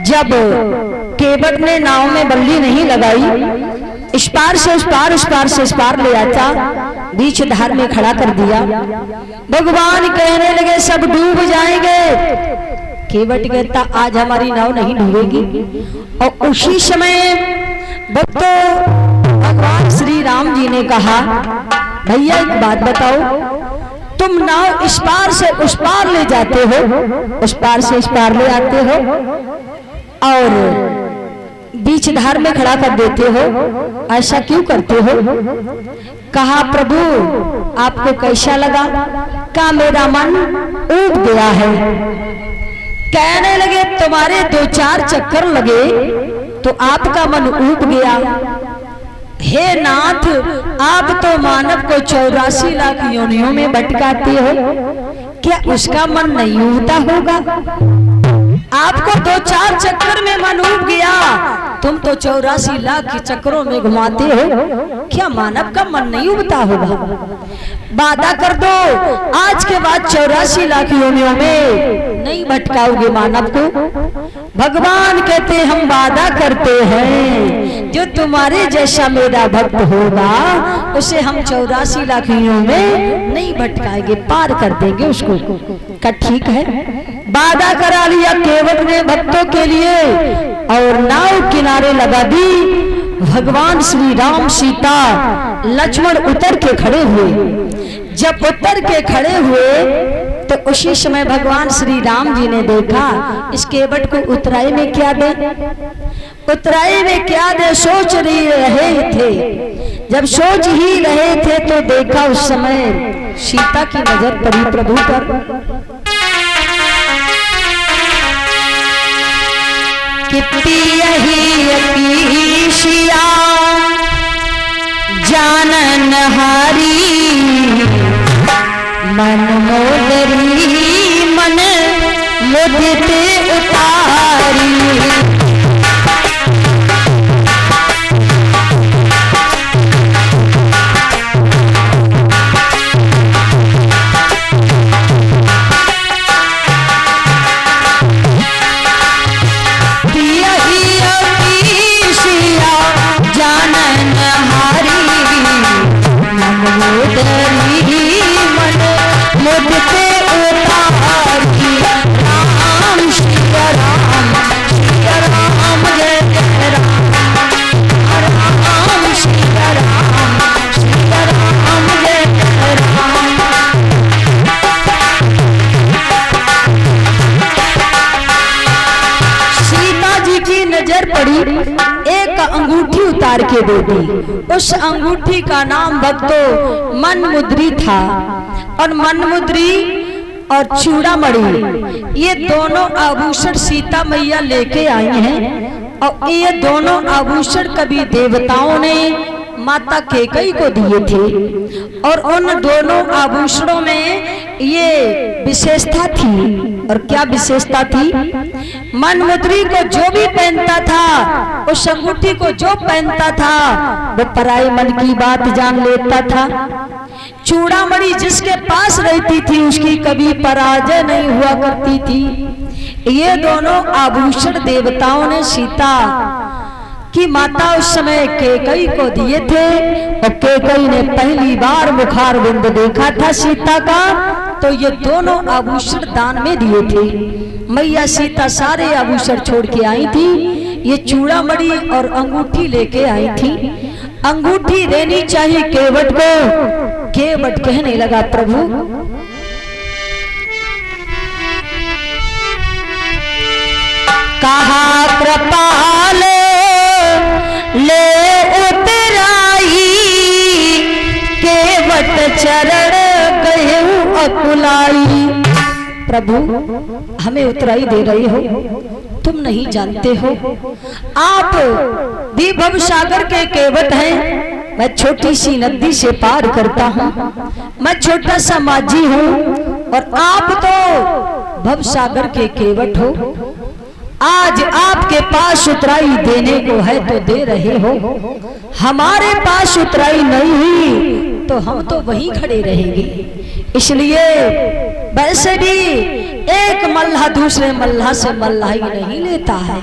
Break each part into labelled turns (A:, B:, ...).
A: जब केवट ने नाव में बल्ली नहीं लगाई, इस पार से उस पार, उस पार से इस पार ले आता, बीच धार में खड़ा कर दिया। भगवान कहने लगे सब डूब जाएंगे। केवट कहता आज हमारी नाव नहीं डूबेगी। और उसी समय भक्तों भगवान श्री राम जी ने कहा भैया एक बात बताओ, तुम नाव इस पार से उस पार ले जाते हो, उस पार से इस पार ले आते हो और बीच धार में खड़ा कर देते हो, ऐसा क्यों करते हो? कहा प्रभु आपको कैसा लगा? कहा मेरा मन ऊब गया है। कहने लगे तुम्हारे 2-4 चक्कर लगे तो आपका मन ऊब गया। हे नाथ आप तो मानव को 84 लाख योनियों में भटकाते हो, क्या उसका मन नहीं ऊबता होगा? आपको 2-4 चक्कर में मन ऊब गया, तुम तो 84 लाख के चक्करों में घुमाते हो, क्या मानव का मन नहीं उबता होगा? वादा कर दो आज के बाद 84 लाख योनियों में नहीं भटकाओगे मानव को। भगवान कहते हम वादा करते हैं जो तुम्हारे जैसा मेरा भक्त होगा उसे हम 84 लाख योनियों में नहीं भटकाएंगे, पार कर देंगे उसको। का ठीक है, वादा करा लिया केवट ने भक्तों के लिए और नाव किनारे लगा दी। भगवान श्री राम सीता लक्ष्मण उतर के खड़े हुए। जब उतर के खड़े हुए तो उसी समय भगवान श्री राम जी ने देखा इस केवट को उतराई में क्या दे, उतराई में क्या दे सोच रहे थे। जब सोच ही रहे थे तो देखा उस समय सीता की नजर पड़ी प्रभु पर। कितनी यही शिया जानन हारी, मन मोदरी मन मुझते उतारी। एक अंगूठी उतार के दे दी। उस अंगूठी का नाम भक्तों मनमुद्री था और मनमुद्री और चूड़ामणि ये दोनों आभूषण सीता मैया लेके आई हैं और ये दोनों आभूषण कभी देवताओं ने माता कैकेयी को दिए थे और उन दोनों आभूषणों में ये विशेषता थी। और क्या विशेषता थी? मनमुद्री को जो भी पहनता था, उस अंगूठी को जो पहनता था वो पराये मन की बात जान लेता था। चूड़ामणि जिसके पास रहती थी उसकी कभी पराजय नहीं हुआ करती थी। ये दोनों आभूषण देवताओं ने सीता की माता उस समय कैकेयी को दिए थे और कैकेयी ने पहली बार मुखार बिंद देखा था सीता का, तो ये दोनों आभूषण दान में दिए थे। मैया सीता सारे आभूषण छोड़ के आई थी, ये चूड़ामणि और अंगूठी लेके आई थी। अंगूठी देनी चाहिए केवट को। केवट कहने लगा प्रभु कहा कृपाल ले उतराई, केवट चरण कहूं अकुलाई। प्रभु हमें उतराई दे रहे हो, तुम नहीं जानते हो आप भी भव सागर के केवट हैं। मैं छोटी सी नदी से पार करता हूँ, मैं छोटा सा माझी हूँ और आप तो भव सागर के केवट हो। आज आपके पास उतराई देने को है तो दे रहे हो, हमारे पास उतराई नहीं हुई तो हम तो वहीं खड़े रहेंगे। इसलिए वैसे भी एक मल्लाह दूसरे मल्लाह से मल्लाही नहीं लेता है।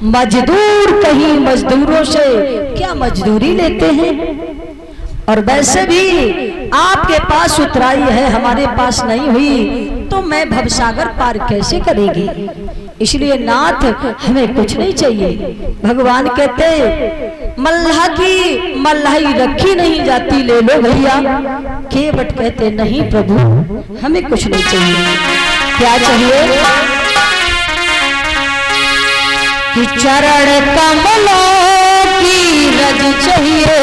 A: मजदूर कहीं मजदूरों से क्या मजदूरी लेते हैं। और वैसे भी आपके पास उतराई है, हमारे पास नहीं हुई तो मैं भवसागर पार कैसे करेगी। इसलिए नाथ हमें कुछ नहीं चाहिए। भगवान कहते मल्लाह की मल्लाही रखी नहीं जाती, ले लो भैया। केवट कहते नहीं प्रभु हमें कुछ नहीं चाहिए। क्या चाहिए कि चरण कमलों की रज चाहिए,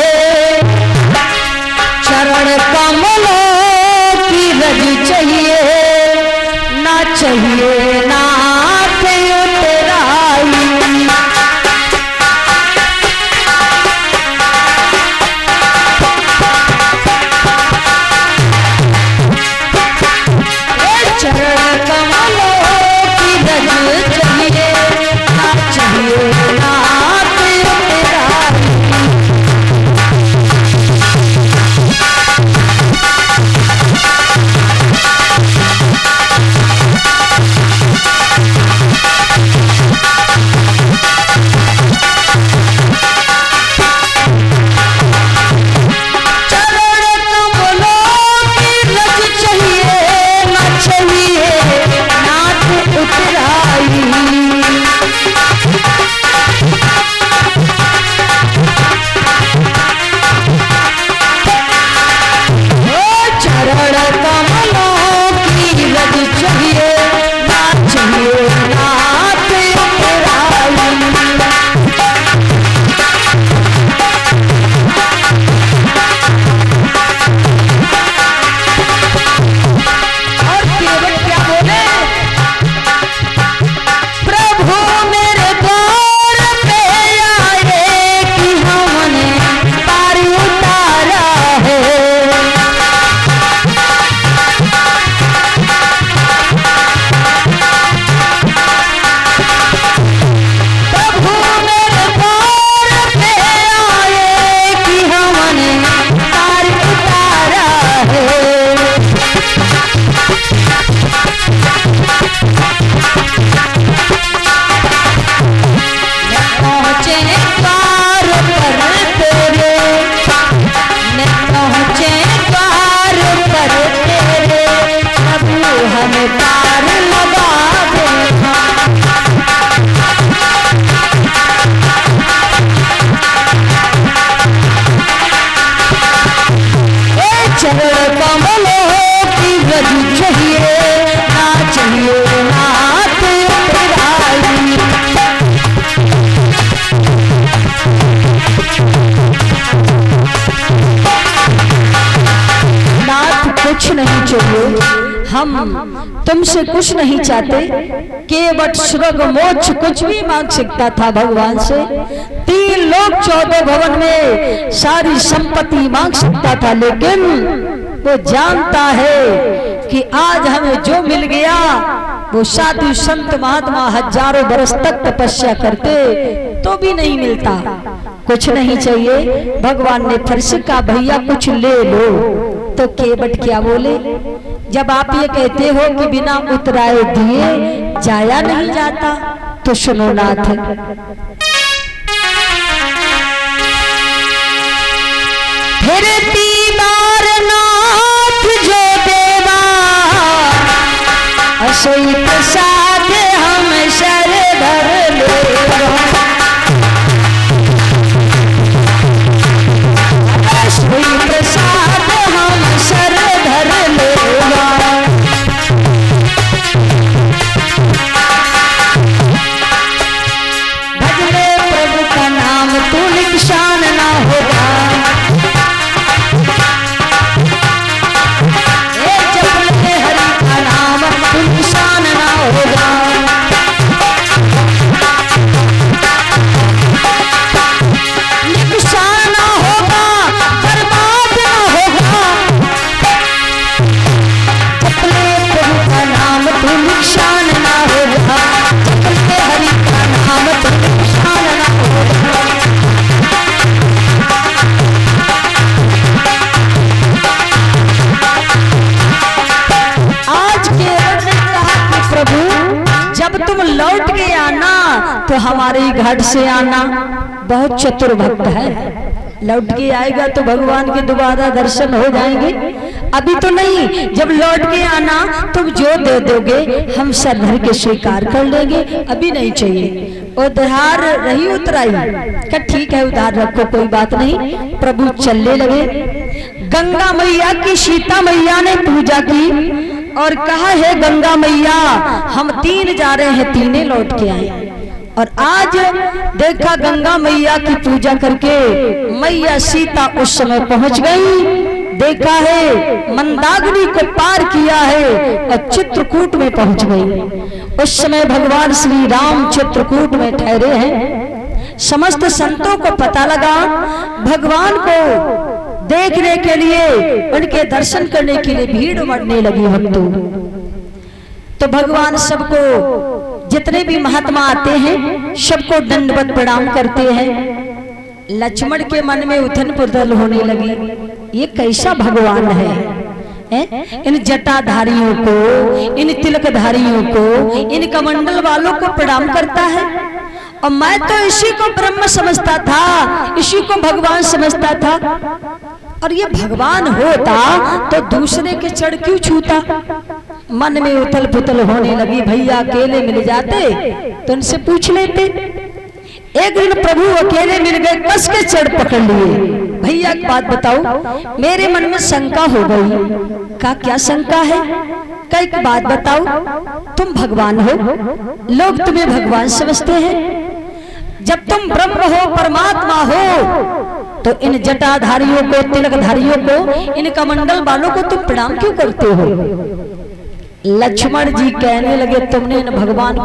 A: चरण कमलों की रज चाहिए, ना चाहिए नाथ उतराई। चरण कमलों की रज चाहिए, ना चाहिए नाथ उतराई। कुछ नहीं चाहिए, हम तुमसे कुछ नहीं चाहते। केवट स्वर्ग मोक्ष कुछ भी मांग सकता था भगवान से। 3 लोक 14 भवन में सारी संपत्ति मांग सकता था, लेकिन वो जानता है कि आज हमें जो मिल गया वो साधु संत महात्मा हजारों बरस तक तपस्या करते तो भी नहीं मिलता। कुछ नहीं चाहिए। भगवान ने फिर से कहा भैया कुछ ले लो। तो केवट क्या बोले, जब आप ये कहते हो कि बिना उतराए दिए जाया नहीं जाता तो सुनो नाथ। फिर दीदार नाथ जो देवा, असोई प्रसाद हम शर धर लेवा। असोई प्रसाद हम शर धर लेवा। भजने प्रभु का नाम तू निशान ना होगा। हरि का नाम तू निशान ना होगा। तुम्हारी घाट से आना। बहुत चतुर भक्त है, लौट के आएगा तो भगवान के दोबारा दर्शन हो जाएंगे। अभी तो नहीं, जब लौट के आना तुम जो दे दोगे हम सर भर के स्वीकार कर लेंगे, अभी नहीं चाहिए। उधार रही उतराई क्या? ठीक है उधार रखो, कोई बात नहीं। प्रभु चलने लगे। गंगा मैया की सीता मैया ने पूजा की और कहा है गंगा मैया हम 3 जा रहे हैं, 3 लौट के आए। और आज देखा गंगा मैया की पूजा करके मैया सीता उस समय पहुंच गई। देखा है मंदाकिनी को पार किया है और चित्रकूट में पहुंच गई। उस समय भगवान श्री राम चित्रकूट में ठहरे हैं। समस्त संतों को पता लगा भगवान को देखने के लिए, उनके दर्शन करने के लिए भीड़ उमड़ने लगी भक्तों। तो भगवान सबको, जितने भी महात्मा आते हैं सबको दंडवत प्रणाम करते हैं। लक्ष्मण के मन में उथल पुथल होने लगी, ये कैसा भगवान है? इन जटाधारियों को, इन तिलकधारियों को, इन कमंडल वालों को प्रणाम करता है। और मैं तो इसी को ब्रह्म समझता था, इसी को भगवान समझता था। और ये भगवान होता तो दूसरे के चढ़ क्यों छूता? मन में उथल पुथल होने लगी। भैया अकेले मिल जाते तो उनसे पूछ लेते। एक दिन प्रभु अकेले मिल गए, कस के चढ़ पकड़ लिए। भैया एक बात बताओ, मेरे मन में शंका हो गई। का क्या शंका है? का एक बात बताओ, तुम भगवान हो, लोग तुम्हें भगवान समझते हैं। जब तुम ब्रह्म हो, परमात्मा हो, तो इन जटाधारियों को, तिलकधारियों को, इन कमंडल वालों को तुम प्रणाम क्यों करते हो? लक्ष्मण जी कहने लगे तुमने इन भगवान को